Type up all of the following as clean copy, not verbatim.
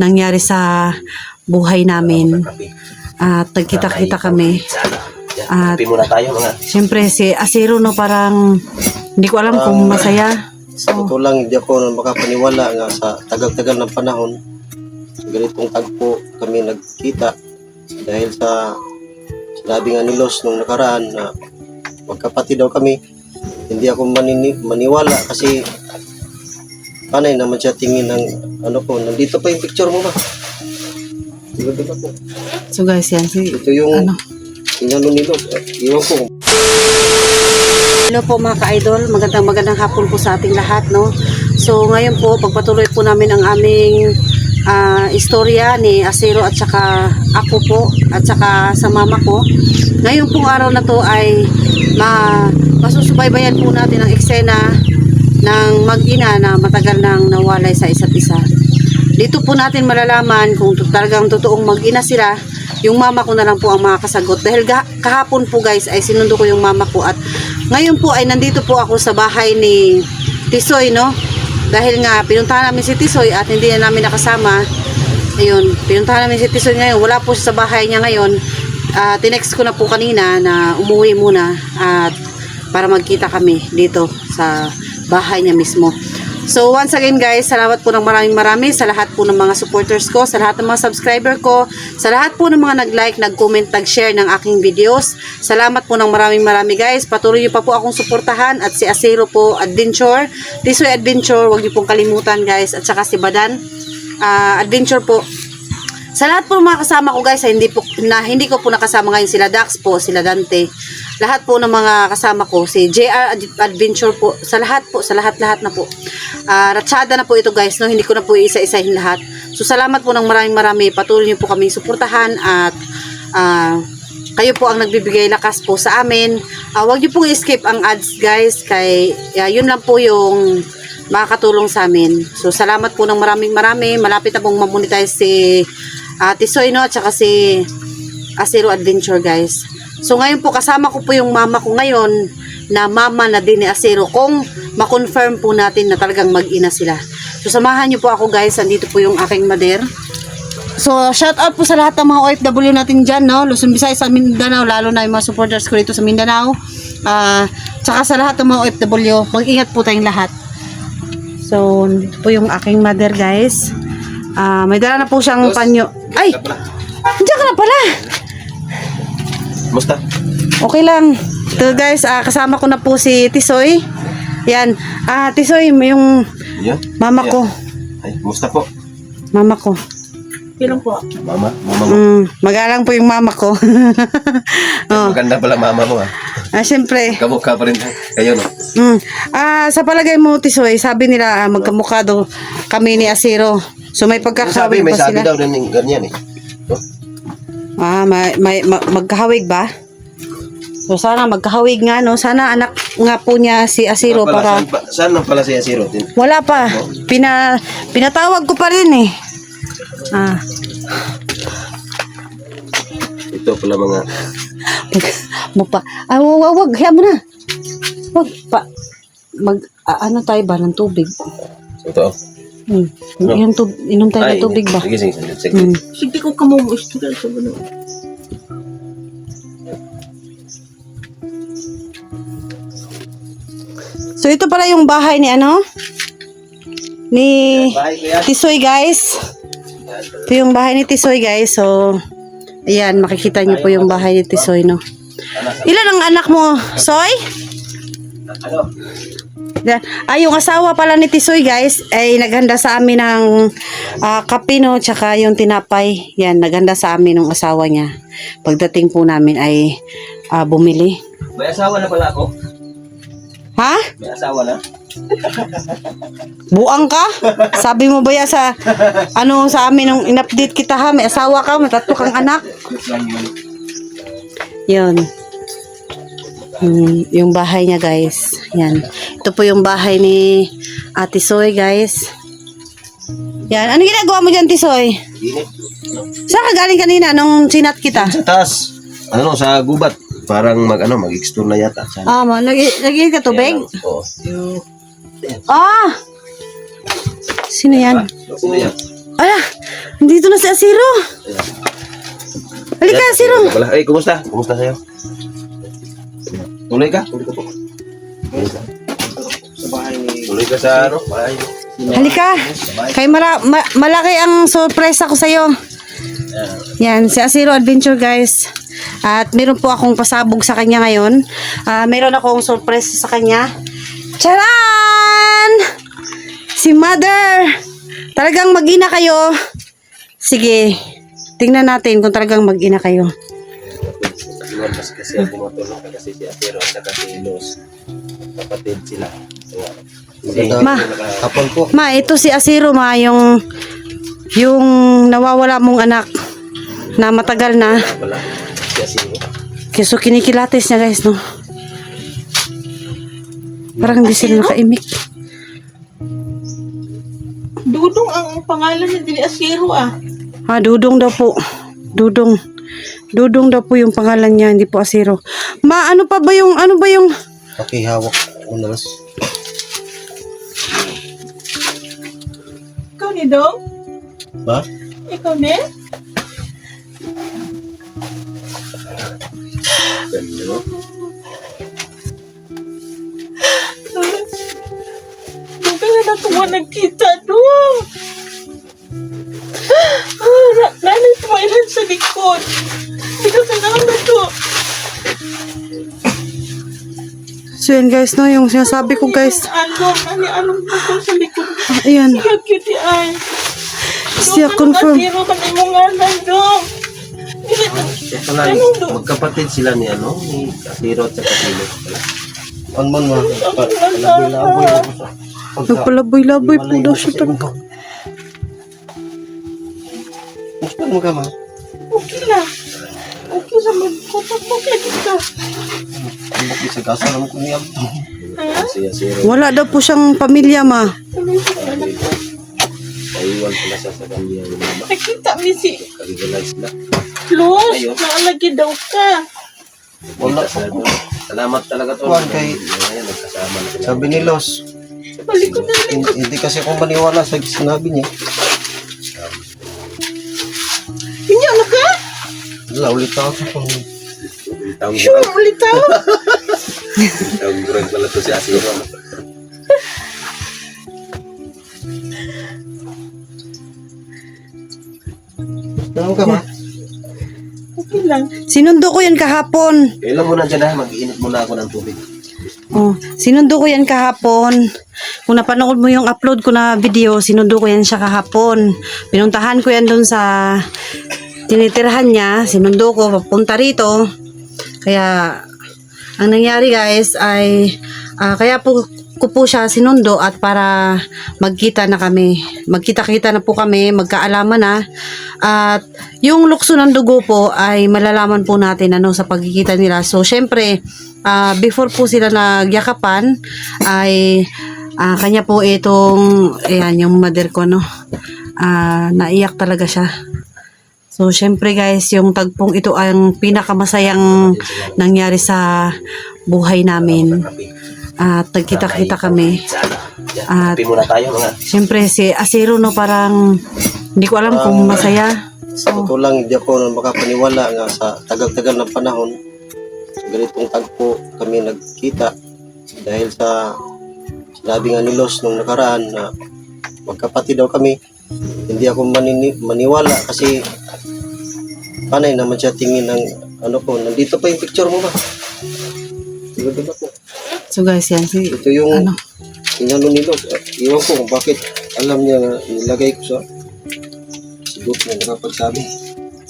nangyari sa buhay namin. At nagkita-kita kami. At muna tayo mga. siyempre si Asiro no, parang hindi ko alam kung masaya. Sa totoo lang, hindi ako makapaniwala nga sa tagal-tagal ng panahon. Ganitong tagpo kami nagkita dahil sa sinabi nga ni Los nung nakaraan na magkapatid daw kami. Hindi ako maniwala kasi panay naman siya tingin ng ano ko. Nandito pa yung picture mo ba? Diba po? So guys, yan. Ito yung ano ni Los. Iwan ko. Hello po mga ka-idol, magandang hapon po sa ating lahat, no? So ngayon po, pagpatuloy po namin ang aming istorya ni Asiro at saka ako po at saka sa mama ko. Ngayon pong araw na to ay masusubaybayan po natin ang eksena ng mag-ina na matagal nang nawalay sa isa't isa. Dito po natin malalaman kung talagang totoong mag-ina sila. Yung mama ko na lang po ang makakasagot dahil kahapon po guys ay sinundo ko yung mama ko at ngayon po ay nandito po ako sa bahay ni Tisoy, no? Dahil nga pinuntahan namin si Tisoy at hindi na namin nakasama. Ayun, pinuntahan namin si Tisoy ngayon. Wala po sa bahay niya ngayon. Tinext ko na po kanina na umuwi muna at para magkita kami dito sa bahay niya mismo. So once again guys, salamat po ng maraming sa lahat po ng mga supporters ko, sa lahat ng mga subscriber ko, sa lahat po ng mga nag-like, nag-comment, nag-share ng aking videos. Salamat po ng maraming guys. Patuloy niyo pa po akong suportahan at si Asiro po Adventure, Tisoy Adventure, huwag niyo pong kalimutan guys, at saka si Badan Adventure po. Sa lahat po ng mga kasama ko guys, hindi ko po nakasama ngayon sila Dax po, sila Dante. Lahat po ng mga kasama ko, si JR Adventure po, sa lahat na po. Ratsyada na po ito guys, no? Hindi ko na po isa-isahin lahat. So salamat po ng marami. Patuloy niyo po kaming suportahan at kayo po ang nagbibigay lakas po sa amin. Huwag niyo pong i-skip ang ads guys, kay yun lang po yung makakatulong sa amin. So salamat po ng marami. Malapit na pong mamonetize si Tisoy, no? At saka si Asiro Adventure guys. So ngayon po kasama ko po yung mama ko ngayon na mama na din ni Asiro kung ma-confirm po natin na talagang mag-ina sila. So samahan niyo po ako guys, andito po yung aking mother. So shout out po sa lahat ng mga OFW natin dyan, no? Luzon, Visayas, sa Mindanao, lalo na yung mga supporters ko dito sa Mindanao. Tsaka sa lahat ng mga OFW, mag-ingat po tayong lahat. So dito po yung aking mother guys. May dala na po siyang panyo. Ay! Diyan ka na pala! Musta? Okay lang. Ito guys, kasama ko na po si Tisoy. Yan. Tisoy, yung mama ko. Ay, musta po? Mama ko. Ilang po? Mama mo. Magalang po yung mama ko. Maganda pala mama mo Siyempre. Kamukha pa rin kayo, no? Sa palagay mo, Tisoy, sabi nila magkamukha daw kami ni Asiro. So may pagkakawig may ba sabi sila? daw din ganyan eh. Magkahawig ba? So sana magkahawig nga, no? Sana anak nga po niya si Asiro para... Saan na pala si Asiro? Wala pa. Pinatawag ko pa rin eh. Ito pala mga... Wag. Kaya mo na. Wag pa. Ano tayo ba ng tubig? Ito. Inom tayo ng tubig ba? Sige. Hindi ko kamumo istorya sa ano. So ito pala yung bahay ni ni Tisoy guys. Ito yung bahay ni Tisoy guys. So ayan, makikita niyo po yung bahay ni Tisoy, no. Ilan ang anak mo, Soy? Yung asawa pala ni Tisoy guys ay naghanda sa amin ng kape, no, tsaka yung tinapay. Yan, naghanda sa amin ng asawa niya. Pagdating po namin ay bumili. May asawa na pala ako. Ha? May asawa na. Buang ka? Sabi mo ba ya sa sa amin nung in-update kita, ha? May asawa ka, may 3 kang anak. Yun. Yung bahay niya guys. Yan. Ito po yung bahay ni Ate Soy guys. Yan. Ano ginagawa mo dyan, Tisoy? Saan ka galing kanina nung sinat kita? Sa taas. Sa gubat. Parang mag-explore na yata. Lagi ka tubig? Oo. Sino yan? Sino yan? Ala, nandito na si Asiro. Halika, Asiro. Wala. Ay, kumusta? Kumusta sa'yo? Tuloy ka? Tuloy ka po. Sa bahay ni Tuloy ka sa ano? Bahay. Halika. Kay malaki ang sorpresa ko sa'yo. Yan, si Asiro Adventure, guys. At meron po akong pasabog sa kanya ngayon. Meron akong surprise sa kanya. Charan! Si Mother! Talagang mag-ina kayo. Sige, tingnan natin kung talagang mag-ina kayo. Iwan kasi ang tumutulong kasi si Asiro at saka si Los. Kapatid sila. Ma. Hapon po. Ma, ito si Asiro, ma, yung nawawala mong anak na matagal na. Wala. Si Asiro. So, kinikilatis niya, guys, no? Parang hindi sila nakaimik. Dudong ang pangalan niya, dili Asiro ah. Dudong daw po. Dudong. Dudong daw po yung pangalan niya, hindi po Asiro. Ma, ano ba yung Pakihawak unas. Ikaw ni Dong? Ba? Ikaw ni? Ganda. Dong ka na natuwa nagkita, Dong. Nanay tumailan sa likod. Hindi ka kailangan na to. So yan, guys, no, yung sinasabi ko, guys. Anong ako sa likod. Ayan. Siya cute ay. Siya confirm. Asiro ka na yung ngalan, Dong. Ito lang, magkapatid sila ni ano, ni Asiro at saka si Los. Anman ma. Laboy-laboy ako sa. Nagpalaboy-laboy po daw siya talaga. Gusto mo ka ma? Okay lang. Okay sa magkupat mo kaya ka. Ang bakit sa kasa naman ko niya. Ha? Si Asiro, Wala daw po siyang pamilya, ma. naiwan pala siya sa kanya yung mama. Nakita mi si Kaligalay sila. Los, naalagi daw ka. Wala Salamat. Salamat talaga to. Kuwan kay- Ngayon, nagkasama na sila. Sabi ni Los, Balik ko na rin. hindi kasi ako maniwala sa sinabi niya. Inyo na ka? Wala, ulit ako. Taong Sure, ulit ako. gurang pala to si Asiro. Ano ka ma? Okay lang. Sinundo ko yan kahapon. Kailan muna dyan ha, mag-iinit muna ako ng tubig. Oh, sinundo ko yan kahapon. Kung napanood mo yung upload ko na video, sinundo ko yan siya kahapon. Pinuntahan ko yan dun sa tinitirahan niya. Sinundo ko, papunta rito. Kaya, ang nangyari, guys, ay kaya po ko po siya sinundo at para magkita na kami. Magkita-kita na po kami, magkaalaman na. At yung lukso ng dugo po ay malalaman po natin ano sa pagkikita nila. So, syempre, before po sila nagyakapan ay kanya po itong ayan, yung mother ko, no? Naiyak talaga siya. So, syempre, guys, yung tagpong ito ang pinakamasayang nangyari sa buhay namin. At nagkita-kita kami. At Kape muna tayo mga. syempre si Asiro, no, parang hindi ko alam kung masaya. Sa totoo lang, hindi ako makapaniwala nga sa tagal-tagal ng panahon. Ganitong tagpo kami nagkita dahil sa sinabi nga ni Los nung nakaraan na magkapatid daw kami. Hindi ako maniwala kasi panay naman siya tingin ng ano ko. Nandito pa yung picture mo ba? Diba po? So guys, yan si Ito yung ano, inano ni Los. Iwan ko kung bakit alam niya na nilagay ko sa sigot na nakapagsabi.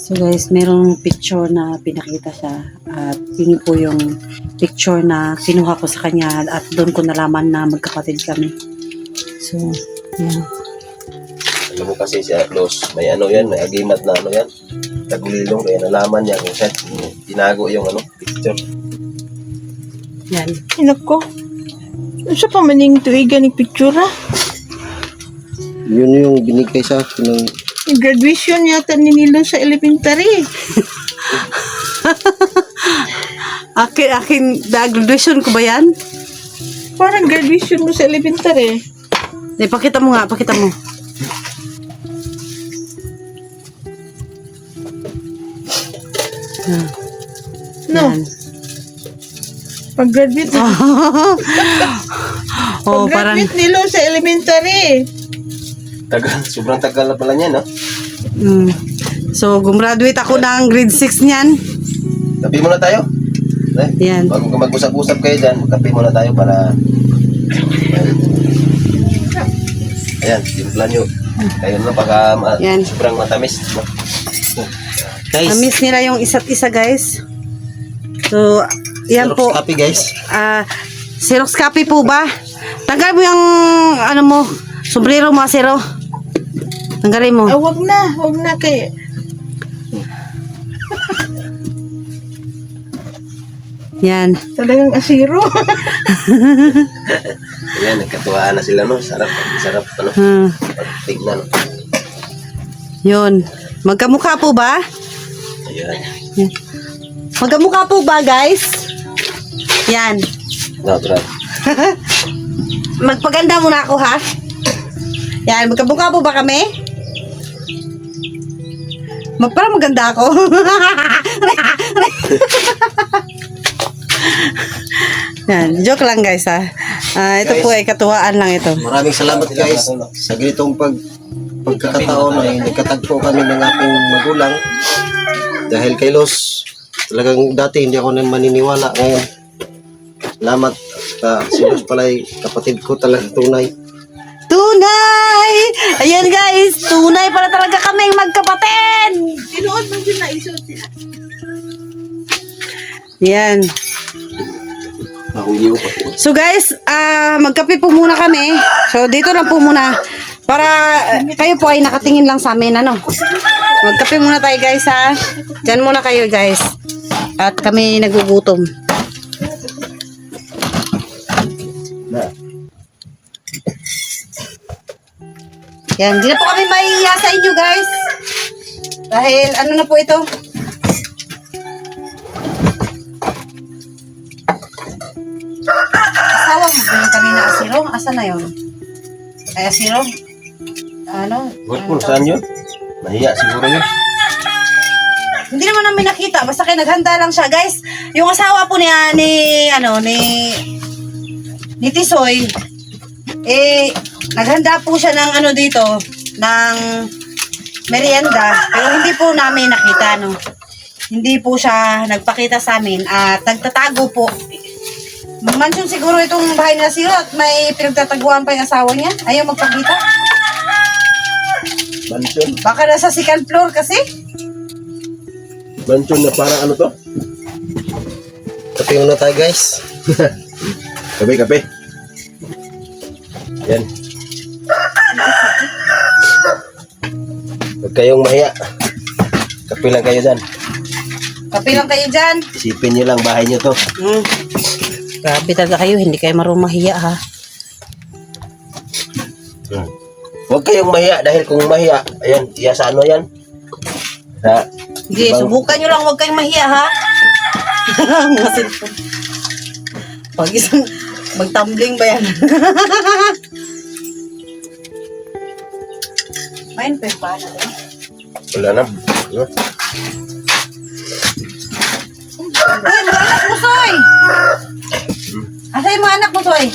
so guys, merong picture na pinakita siya at yun po yung picture na kinuha ko sa kanya at doon ko nalaman na magkapatid kami. So, yan. Alam mo kasi si Los, may ano yan, may agimat na ano yan. Tagulilong, kaya nalaman niya kung saan tinago yung ano, picture. Yan. Inak ko. Sa pamaning tuigan ni picture ha? Yun yung binigay sa akin ng Yung graduation yata ni Nilo sa elementary. Akin, graduation ko ba yan? Parang graduation mo sa elementary. Pakita mo nga, pakita mo. No, Yan. pag-graduate na. Oh, parang Pag-graduate ni Lo sa elementary. Tagal, sobrang tagal na pala niya, no? So, gumraduate ako ng grade 6 niyan. Kape muna tayo. Yan. Bago mag-usap-usap kayo dyan, kape muna tayo para... Ayan, timpla nyo. Kayo na pagka Yan. sobrang matamis. No? Guys, Na-miss nila yung isa't isa, guys. So, yan po. Happy guys. Xerox copy po ba? Tanggal mo yung, ano mo, sombrero mo, Zero. Tanggalin mo. Wag na kay. Yan. Talagang asiro. ayan, nagkatuwaan na sila, no? Sarap, ano? Tignan. Yun. Magkamukha po ba? Ayan. Magkamukha po ba, guys? Yan. No, brad. Magpaganda muna ako, ha? Yan. Magkamukha po ba kami? Parang maganda ako. Yan. Joke lang, guys, ha? Ito Guys. po ay katuwaan lang ito. Maraming salamat guys sa ganitong pagkakataon ay nagkatagpo kami ng aking magulang. Dahil kay Los, talagang dati hindi ako maniniwala. Ngayon, salamat. Si Los pala ay kapatid ko talaga tunay. Tunay! Ayan, guys. Tunay pala talaga kaming magkapatid. Tinuod man din na isuot. Yan. Mahuliw pa po. So guys, magkape po muna kami. So dito lang po muna para kayo po ay nakatingin lang sa amin, ano. Magkape muna tayo, guys, ha. Diyan muna kayo, guys. At kami nagugutom. Na. Yan, hindi na po kami mahihiya sa inyo, guys. Dahil ano na po ito? Asawa mo ba yung kanina, Asiro? Asa na yun? Ay, Asiro? Ano? Huwag po, saan yun? Nahiya siguro yun. Hindi naman namin nakita, basta kayo naghanda lang siya, guys. Yung asawa po niya ni Tisoy, naghanda po siya ng ano dito, ng merienda, pero hindi po namin nakita, no. Hindi po siya nagpakita sa amin at nagtatago po. Mansion siguro itong bahay na Siro at may pinagtataguan pa yung asawa niya. Ayaw magpakita. Mansion. Baka nasa second floor kasi. Mansion na parang ano to? Kape muna tayo guys. Kape. Yan. Huwag kayong mahiya. Kape lang kayo dyan. Kape lang kayo dyan. Isipin nyo lang bahay nyo to. Grabe talaga kayo, hindi kayo marunong mahiya, ha. Huwag kayong mahiya dahil kung mahiya, ayan, iya sa ano yan? Sa, Sige, subukan nyo lang, huwag kayong mahiya, ha. Mga cellphone. Pag isang, magtumbling ba yan? Main pa yung paano rin. wala na. Ano? Uy, mga anak mo, Soy! Asa yung mga anak mo, Soy?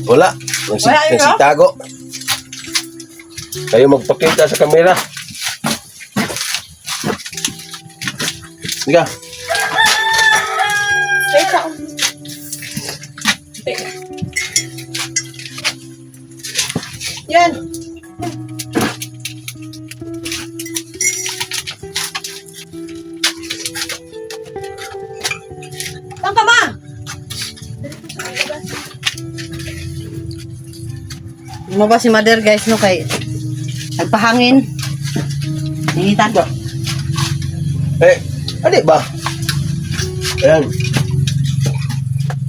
Wala. Wala yun, no? Nagsitago. Kayo magpakita sa kamera. Sige. Teka. Yan. Saan ka ba? Lumabas si Mother, guys, no, kay nagpahangin. Initan. Ano ba? Ayan.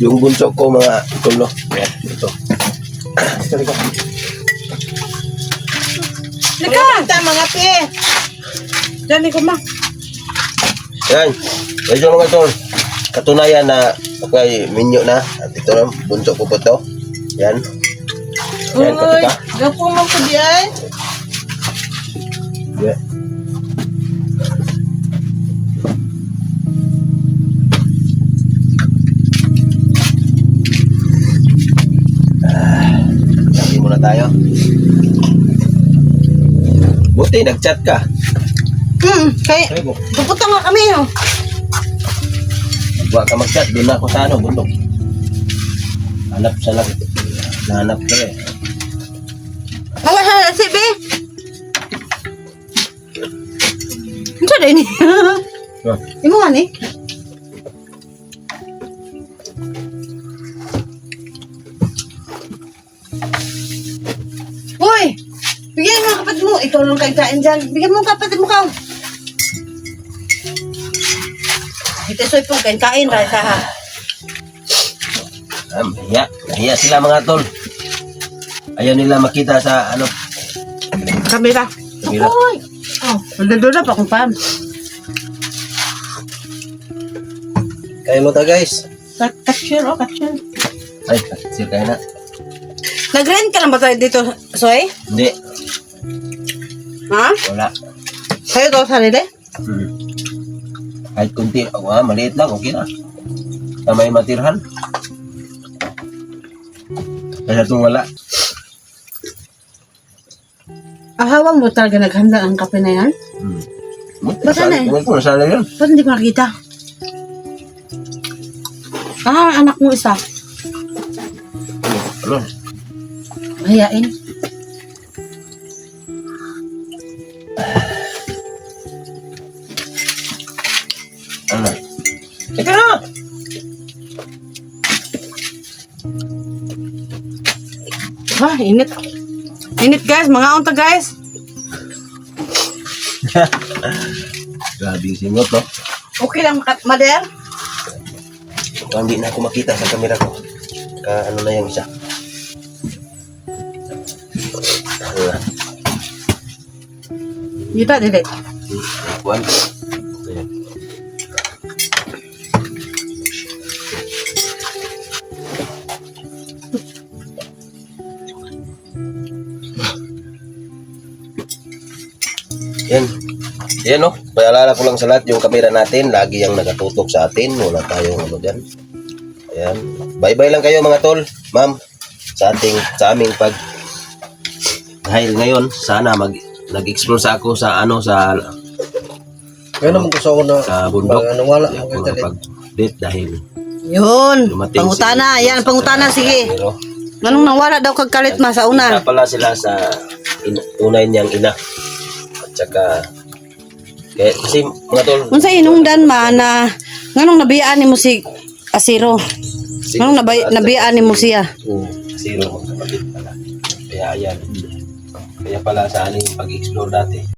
Yung bunso ko mga tulo. Ayan, ito. Ito. Lika! Kita mga pe. Diyan, ko ma. Ayan. Medyo mga tol. Katunayan na okay, minyo na. At ito na, bunso ko po to. Ayan. Ayan, Uy, kapita. gapo mo ko diyan. Yeah. Buti, nag-chat ka. Kaya, Sabi ko, pupunta nga kami, oh. huwag ka mag-chat. Doon na ako sa ano, bundok. Hanap sa lang. Nahanap ka eh. Mga sa CB. Ano sa din? Ah, Imo nga ni? Uy! Bigyan mo ang kapatid mo. Ikaw lang kain dyan. Bigyan mo ang kapatid mo ka. Ito soy po, kain-kain. Rasa ha. Nahiya. Nahiya sila mga tol. Ayaw nila makita sa ano. Kamera. Kamera. Uy! Oh, nandun pa kung paano. Kaya mo ta guys. Capture, oh, capture. Ay, sir kayo na. Nag-rent ka lang ba tayo dito, Soy? Hindi. Ha? Wala. Sa'yo to, sarili? Kahit kunti. Maliit lang. Okay na. Na may matirhan. Kaya itong wala. Ahawang mo talaga naghanda ang kape na yan? Basta na eh. Nasana yun. Ba't hindi ko nakita? Anak mo isa. Ano? Hayain. Ano? Teka na! Init. Init guys, mga unta guys. Grabe yung singot, no? Okay lang, Mader? Hindi na ako makita sa camera ko. Ano na yung isa. Dito, dili. Kuan. Ayan. Yan. Yan, no? Paalala ko lang sa lahat yung camera natin. Lagi yung nakatutok sa atin. Wala tayong ano dyan. Ayan. Bye-bye lang kayo mga tol. Ma'am. Sa aming pag dahil ngayon sana nag-explore sa ako sa ano sa Kaya naman ko sa una. sa bundok. Pag wala Hindi mo ako kayo dali. nakapag-date dahil Yun. dumating Pangutana. Yan, pangutana. Sige. Pero Anong nawala daw kag kalit ma sa una? isa pala sila sa tunay niyang ina. At saka kasi mga tol, Unsa inungdan ma na nganong nabiyaan nimo si Asiro? Nganong nabiyaan nimo siya? zero mga kapatid pala. Kaya ayan. Kaya pala sa aling pag-explore dati.